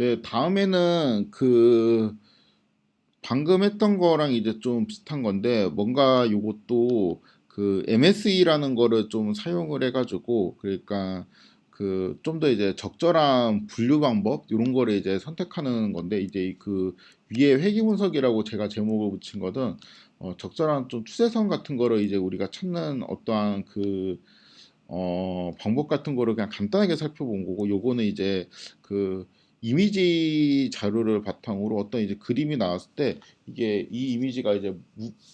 네, 다음에는 그 방금 했던 거랑 이제 좀 비슷한 건데 뭔가 요것도 그 MSE라는 거를 좀 사용을 해가지고 그러니까 그 좀 더 이제 적절한 분류 방법 이런 거를 이제 선택하는 건데 이제 그 위에 회귀 분석이라고 제가 제목을 붙인 거는 적절한 좀 추세선 같은 거를 이제 우리가 찾는 어떠한 그 방법 같은 거를 그냥 간단하게 살펴본 거고 요거는 이제 그 이미지 자료를 바탕으로 어떤 이제 그림이 나왔을 때 이게 이 이미지가 이제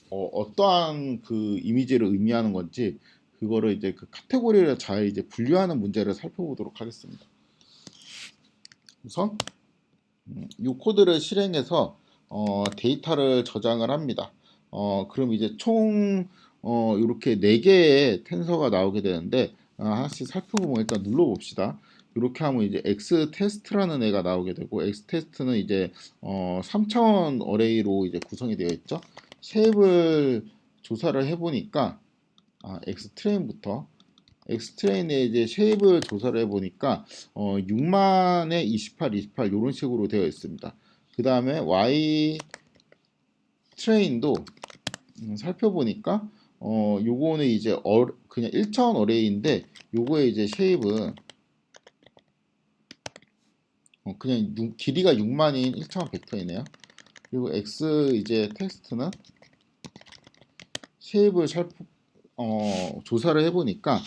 어떠한 그 이미지를 의미하는 건지 그거를 이제 그 카테고리를 잘 이제 분류하는 문제를 살펴보도록 하겠습니다. 우선 이 코드를 실행해서 데이터를 저장을 합니다. 그럼 이제 총 이렇게 4개의 텐서가 나오게 되는데 하나씩 살펴보면 일단 눌러봅시다. 이렇게 하면 이제 X 테스트라는 애가 나오게 되고 X 테스트는 이제 3차원 어레이로 이제 구성이 되어 있죠. 쉐입을 조사를 해보니까 X 트레인부터 엑스트레인에 이제 쉐입을 조사를 해보니까 6만에 28, 28 이런 식으로 되어 있습니다. 그 다음에 Y 트레인도 살펴보니까 요거는 이제 그냥 1차원 어레이인데 요거의 이제 쉐입은 그냥 길이가 6만인 1차원 벡터이네요. 그리고 X 이제 텍스트는 쉐입을 조사를 해보니까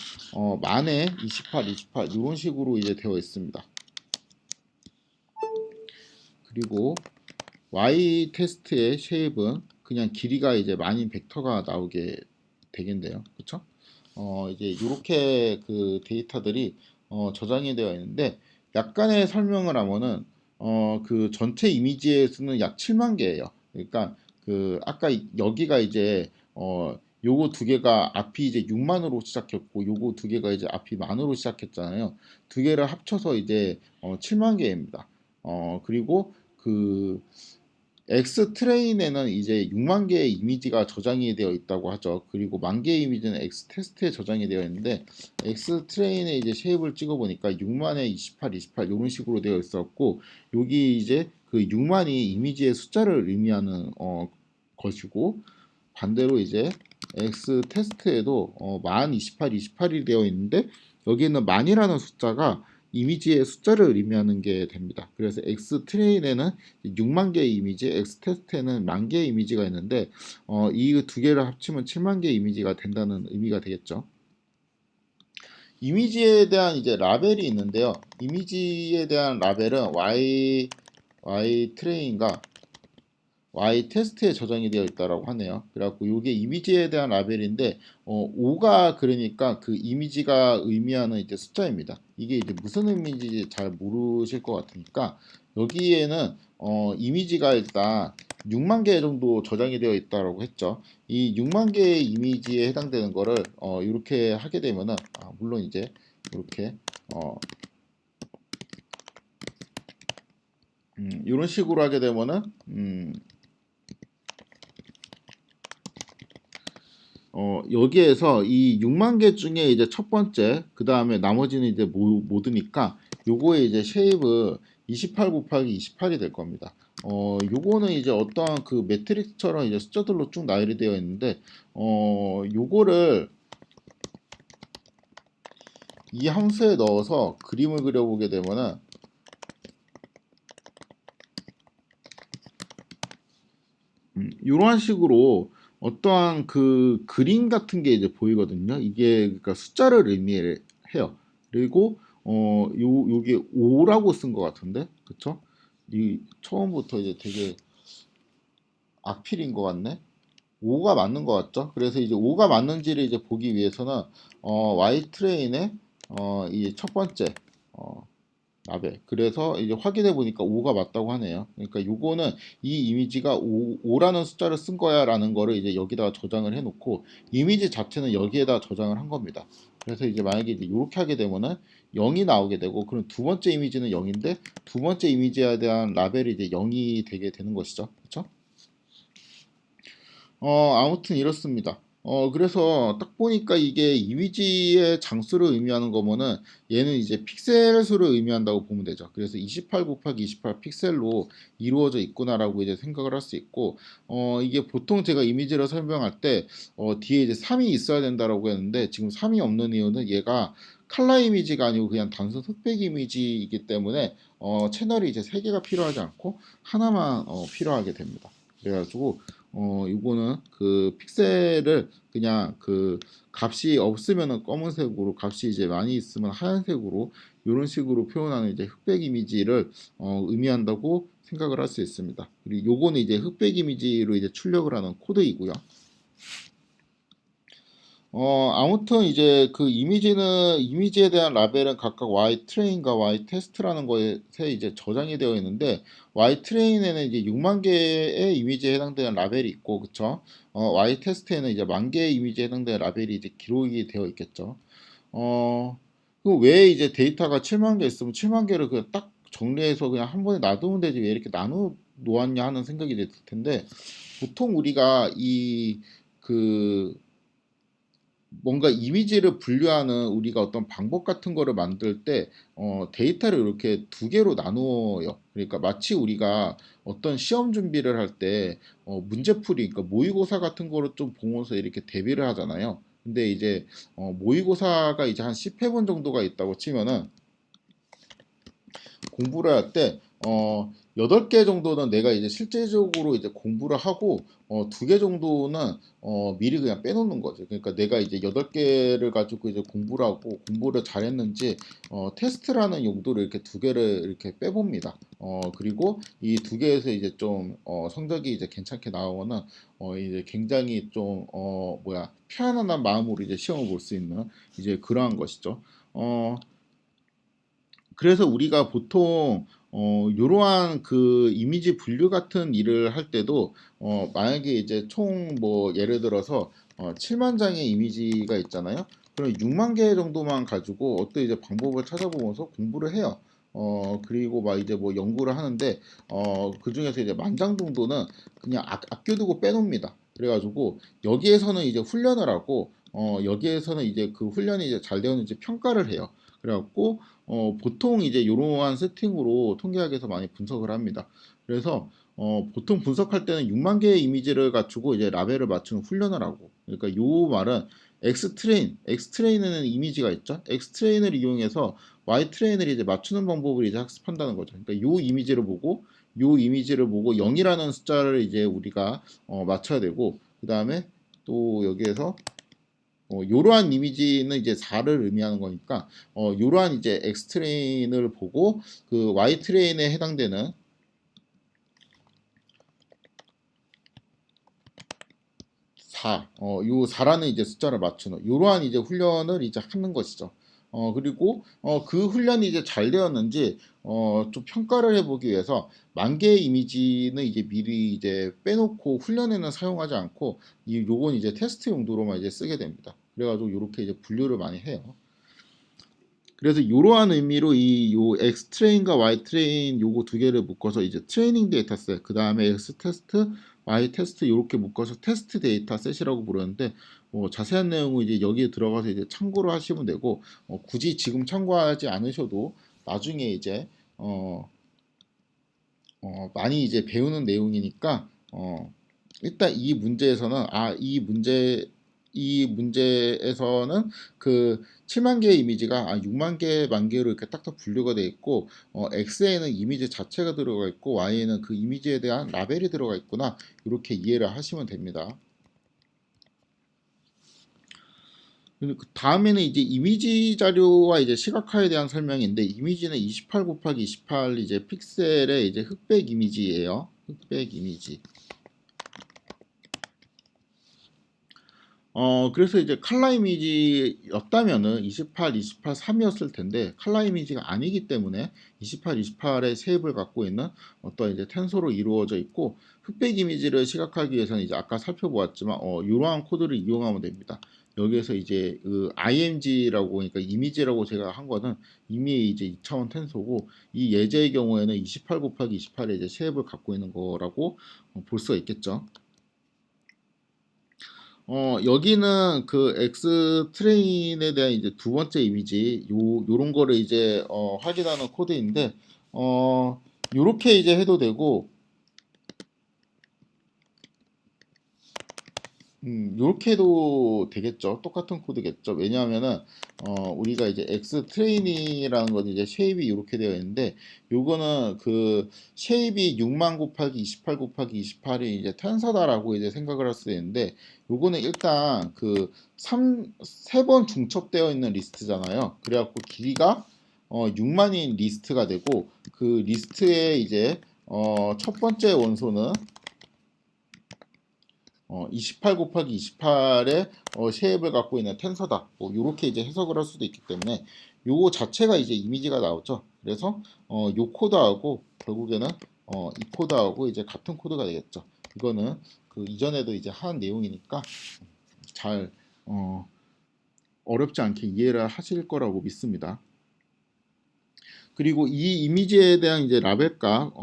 만에 28, 28 이런 식으로 이제 되어 있습니다. 그리고 Y 테스트의 쉐입은 그냥 길이가 이제 만인 벡터가 나오게 되겠네요. 그쵸? 이제 이렇게 그 데이터들이 저장이 되어 있는데 약간의 설명을 하면은 그 전체 이미지의 수는 약 7만 개예요. 그러니까 그 아까 여기가 이제 요거 두 개가 앞이 이제 6만으로 시작했고 요거 두 개가 이제 앞이 만으로 시작했잖아요. 두 개를 합쳐서 이제 7만 개입니다. 그리고 그 X 트레인에는 이제 6만 개의 이미지가 저장이 되어 있다고 하죠. 그리고 만 개의 이미지는 X 테스트에 저장이 되어 있는데 X 트레인에 이제 쉐입을 찍어 보니까 6만에 28, 28 이런 식으로 되어 있었고 여기 이제 그 6만이 이미지의 숫자를 의미하는 것이고 반대로 이제 X 테스트에도 만 28, 28이 되어 있는데 여기는 만이라는 숫자가 이미지의 숫자를 의미하는 게 됩니다. 그래서 X 트레인에는 6만 개의 이미지, X 테스트에는 만 개의 이미지가 있는데 이 두 개를 합치면 7만 개의 이미지가 된다는 의미가 되겠죠. 이미지에 대한 이제 라벨이 있는데요. 이미지에 대한 라벨은 Y 트레인과 Y 테스트에 저장이 되어 있다라고 하네요. 그래갖고 이게 이미지에 대한 라벨인데 5가 그러니까 그 이미지가 의미하는 이제 숫자입니다. 이게 이제 무슨 의미인지 잘 모르실 것 같으니까 여기에는 이미지가 일단 6만 개 정도 저장이 되어 있다라고 했죠. 이 6만 개의 이미지에 해당되는 거를 이렇게 하게 되면은 물론 이제 이렇게 이런 식으로 하게 되면은 여기에서 이 6만 개 중에 이제 첫 번째, 그 다음에 나머지는 이제 모드니까 요거에 이제 쉐입은 28 곱하기 28이 될 겁니다. 요거는 이제 어떠한 그 매트릭스처럼 이제 숫자들로 쭉 나열이 되어 있는데, 요거를 이 함수에 넣어서 그림을 그려보게 되면은, 이러한 식으로 어떠한 그 그림 같은 게 이제 보이거든요. 이게 그러니까 숫자를 의미해요. 그리고 요게 5라고 쓴 것 같은데, 그쵸? 이 처음부터 이제 되게 악필인 것 같네. 5가 맞는 것 같죠? 그래서 이제 5가 맞는지를 이제 보기 위해서는 Y 트레인의 이 첫 번째 어, 라벨. 그래서 이제 확인해 보니까 5가 맞다고 하네요. 그러니까 요거는 이 이미지가 5라는 숫자를 쓴 거야라는 거를 이제 여기다가 저장을 해 놓고 이미지 자체는 여기에다 저장을 한 겁니다. 그래서 이제 만약에 이제 이렇게 하게 되면은 0이 나오게 되고 그럼 두 번째 이미지는 0인데 두 번째 이미지에 대한 라벨이 이제 0이 되게 되는 것이죠. 그렇죠? 아무튼 이렇습니다. 그래서 딱 보니까 이게 이미지의 장수를 의미하는 거면은 얘는 이제 픽셀 수를 의미한다고 보면 되죠. 그래서 28 곱하기 28 픽셀로 이루어져 있구나라고 이제 생각을 할 수 있고, 이게 보통 제가 이미지를 설명할 때, 뒤에 이제 3이 있어야 된다라고 했는데, 지금 3이 없는 이유는 얘가 칼라 이미지가 아니고 그냥 단순 흑백 이미지이기 때문에, 채널이 이제 3개가 필요하지 않고, 하나만 필요하게 됩니다. 그래가지고, 이거는 그 픽셀을 그냥 그 값이 없으면은 검은색으로 값이 이제 많이 있으면 하얀색으로 이런 식으로 표현하는 이제 흑백 이미지를 의미한다고 생각을 할 수 있습니다. 그리고 요거는 이제 흑백 이미지로 이제 출력을 하는 코드이고요. 아무튼 이제 그 이미지에 대한 라벨은 각각 Y 트레인과 Y 테스트라는 것에 이제 저장이 되어 있는데, Y 트레인에는 이제 6만 개의 이미지에 해당되는 라벨이 있고, 그쵸? Y 테스트에는 이제 1만 개의 이미지에 해당되는 라벨이 이제 기록이 되어 있겠죠. 어, 그왜 이제 데이터가 7만 개 있으면 7만 개를 그냥 딱 정리해서 그냥 한 번에 놔두면 되지 왜 이렇게 나눠 놓았냐 하는 생각이 들 텐데, 보통 우리가 그 뭔가 이미지를 분류하는 우리가 어떤 방법 같은 거를 만들 때 데이터를 이렇게 두 개로 나누어요. 그러니까 마치 우리가 어떤 시험 준비를 할 때 문제풀이, 그러니까 모의고사 같은 거를 좀 보면서 이렇게 대비를 하잖아요. 근데 이제 모의고사가 이제 한 10회분 정도가 있다고 치면은 공부를 할 때 8개 정도는 내가 이제 실제적으로 이제 공부를 하고 2개 정도는 미리 그냥 빼놓는 거죠. 그러니까 내가 이제 8개를 가지고 이제 공부를 하고 공부를 잘했는지 테스트라는 용도로 이렇게 2개를 이렇게 빼봅니다. 그리고 이 2개에서 이제 좀 성적이 이제 괜찮게 나오거나 이제 굉장히 좀 편안한 마음으로 이제 시험을 볼 수 있는 이제 그러한 것이죠. 그래서 우리가 보통 이러한 그 이미지 분류 같은 일을 할 때도 만약에 이제 총 뭐 예를 들어서 7만 장의 이미지가 있잖아요. 그럼 6만 개 정도만 가지고 어떤 이제 방법을 찾아보면서 공부를 해요. 그리고 막 이제 뭐 연구를 하는데 그 중에서 이제 1만 장 정도는 그냥 아껴두고 빼놓습니다. 그래가지고 여기에서는 이제 훈련을 하고 여기에서는 이제 그 훈련이 이제 잘 되었는지 평가를 해요. 그래갖고 보통 이제 이러한 세팅으로 통계학에서 많이 분석을 합니다. 그래서 보통 분석할 때는 6만 개의 이미지를 갖추고 이제 라벨을 맞추는 훈련을 하고, 그러니까 요 말은 X트레인에는 이미지가 있죠. X트레인을 이용해서 Y트레인을 이제 맞추는 방법을 이제 학습한다는 거죠. 그러니까 요 이미지를 보고 0이라는 숫자를 이제 우리가 맞춰야 되고, 그 다음에 또 여기에서 요러한 이미지는 이제 4를 의미하는 거니까 요러한 이제 X 트레인을 보고 그 Y 트레인에 해당되는 4, 요 4라는 이제 숫자를 맞추는 요러한 이제 훈련을 이제 하는 것이죠. 그리고 그 훈련이 이제 잘 되었는지 좀 평가를 해보기 위해서 1만 개의 이미지는 이제 미리 이제 빼놓고 훈련에는 사용하지 않고 요건 이제 테스트 용도로만 이제 쓰게 됩니다. 그래가지고 이렇게 이제 분류를 많이 해요. 그래서 이러한 의미로 이 요 X 트레인과 Y 트레인 요거 2개를 묶어서 이제 트레이닝 데이터셋, 그 다음에 X 테스트, Y 테스트 이렇게 묶어서 테스트 데이터셋이라고 부르는데 자세한 내용은 이제 여기에 들어가서 이제 참고를 하시면 되고 굳이 지금 참고하지 않으셔도 나중에 이제 어, 많이 이제 배우는 내용이니까 일단 이 문제에서는 이 문제에서는 그 7만 개의 이미지가 6만 개, 만 개로 이렇게 딱딱 분류가 되어 있고 X에는 이미지 자체가 들어가 있고 Y에는 그 이미지에 대한 라벨이 들어가 있구나 이렇게 이해를 하시면 됩니다. 그 다음에는 이제 이미지 자료와 이제 시각화에 대한 설명인데 이미지는 28 곱하기 28 이제 픽셀의 이제 흑백 이미지예요. 흑백 이미지. 그래서 이제 칼라 이미지였다면은 28, 28, 3이었을 텐데 칼라 이미지가 아니기 때문에 28, 28의 쉐입을 갖고 있는 어떤 이제 텐소로 이루어져 있고 흑백 이미지를 시각하기 위해서는 이제 아까 살펴보았지만 이러한 코드를 이용하면 됩니다. 여기에서 이제 그 img라고 그러니까 이미지라고 제가 한 거는 이미 이제 2차원 텐소고 이 예제의 경우에는 28 곱하기 28의 이제 쉐입을 갖고 있는 거라고 볼 수가 있겠죠. 여기는 그 X 트레인에 대한 이제 두 번째 이미지, 요런 거를 이제, 확인하는 코드인데, 요렇게 이제 해도 되고, 요렇게 해도 되겠죠. 똑같은 코드겠죠. 왜냐하면은, 우리가 이제 X 트레인이라는 건 이제 쉐입이 이렇게 되어 있는데, 요거는 그 쉐입이 6만 곱하기 28 곱하기 28이 이제 텐서다라고 이제 생각을 할 수 있는데, 요거는 일단 그 3번 중첩되어 있는 리스트잖아요. 그래갖고 길이가 6만인 리스트가 되고, 그 리스트의 이제, 첫 번째 원소는 28 곱하기 28의 쉐입을 갖고 있는 텐서다. 뭐 이렇게 이제 해석을 할 수도 있기 때문에 요거 자체가 이제 이미지가 나오죠. 그래서 요 코드하고 결국에는 이 코드하고 이제 같은 코드가 되겠죠. 이거는 그 이전에도 이제 한 내용이니까 잘 어렵지 않게 이해를 하실 거라고 믿습니다. 그리고 이 이미지에 대한 이제 라벨 값,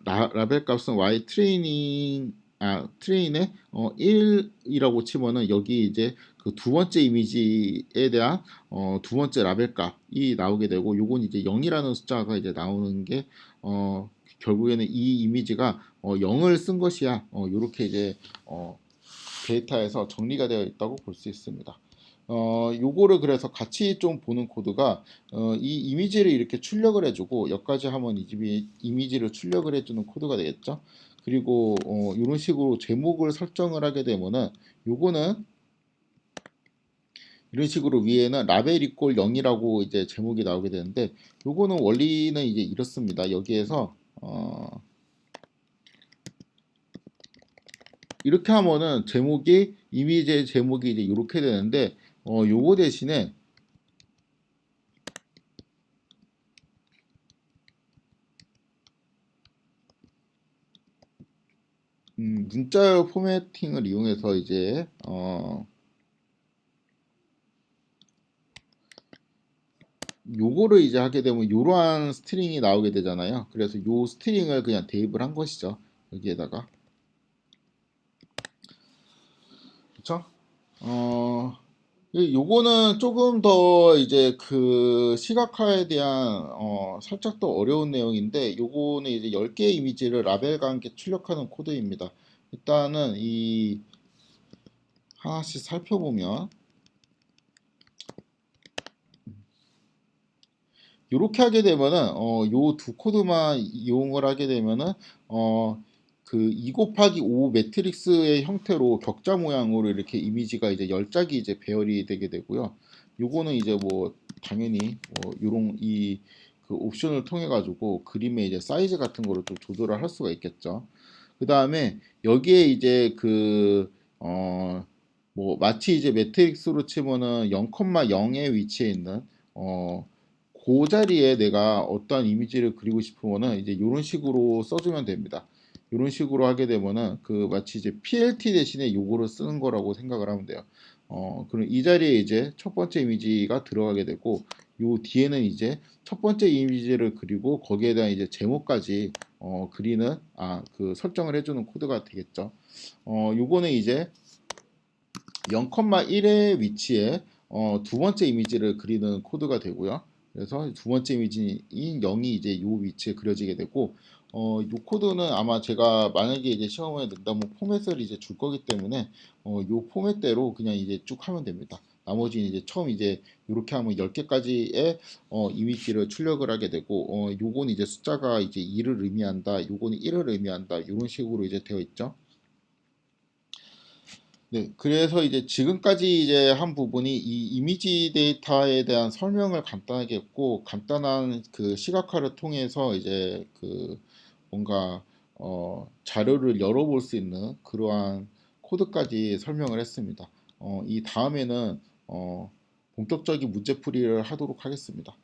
라벨 값은 y 트레인의 1이라고 치면은 여기 이제 그 두 번째 이미지에 대한 두 번째 라벨 값이 나오게 되고 요건 이제 0이라는 숫자가 이제 나오는 게 결국에는 이 이미지가 0을 쓴 것이야. 요렇게 이제 데이터에서 정리가 되어 있다고 볼 수 있습니다. 요거를 그래서 같이 좀 보는 코드가 이 이미지를 이렇게 출력을 해주고 여기까지 하면 이 집이 이미지를 출력을 해주는 코드가 되겠죠. 그리고 이런 식으로 제목을 설정을 하게 되면은 요거는 이런 식으로 위에는 라벨 이꼴 0이라고 이제 제목이 나오게 되는데 요거는 원리는 이제 이렇습니다. 여기에서 이렇게 하면은 제목이 이미지의 제목이 이제 이렇게 되는데 요거 대신에 문자열 포매팅을 이용해서 이제 요거를 이제 하게 되면 요러한 스트링이 나오게 되잖아요. 그래서 요 스트링을 그냥 대입을 한 것이죠. 여기에다가. 그쵸? 요거는 조금 더 이제 그 시각화에 대한 살짝 더 어려운 내용인데 요거는 이제 10개의 이미지를 라벨과 함께 출력하는 코드입니다. 일단은 이 하나씩 살펴보면 이렇게 하게 되면은 요 두 코드만 이용을 하게 되면은 그 2 곱하기 5 매트릭스의 형태로 격자 모양으로 이렇게 이미지가 이제 10장이 이제 배열이 되게 되고요. 요거는 이제 뭐 당연히 요런 이 그 옵션을 통해 가지고 그림의 이제 사이즈 같은 거를 좀 조절을 할 수가 있겠죠. 그 다음에 여기에 이제 그 뭐 마치 이제 매트릭스로 치면은 0,0에 위치해 있는 그 자리에 내가 어떠한 이미지를 그리고 싶으면은 이제 이런 식으로 써주면 됩니다. 이런 식으로 하게 되면은 그 마치 이제 PLT 대신에 요거를 쓰는 거라고 생각을 하면 돼요. 그럼 이 자리에 이제 첫 번째 이미지가 들어가게 되고 요 뒤에는 이제 첫 번째 이미지를 그리고 거기에 대한 이제 제목까지 그리는 그 설정을 해주는 코드가 되겠죠. 요거는 이제 0,1의 위치에 두 번째 이미지를 그리는 코드가 되고요. 그래서 두 번째 이미지인 0이 이제 이 위치에 그려지게 되고 이 코드는 아마 제가 만약에 이제 시험에 낸다면 포맷을 이제 줄 거기 때문에 이 포맷대로 그냥 이제 쭉 하면 됩니다. 나머지는 이제 처음 이제 이렇게 하면 10개까지의 이미지를 출력을 하게 되고 요거는 이제 숫자가 이제 2를 의미한다. 요거는 1을 의미한다. 이런 식으로 이제 되어 있죠. 네, 그래서 이제 지금까지 이제 한 부분이 이 이미지 데이터에 대한 설명을 간단하게 했고, 간단한 그 시각화를 통해서 이제 그 뭔가 자료를 열어볼 수 있는 그러한 코드까지 설명을 했습니다. 이 다음에는 본격적인 문제풀이를 하도록 하겠습니다.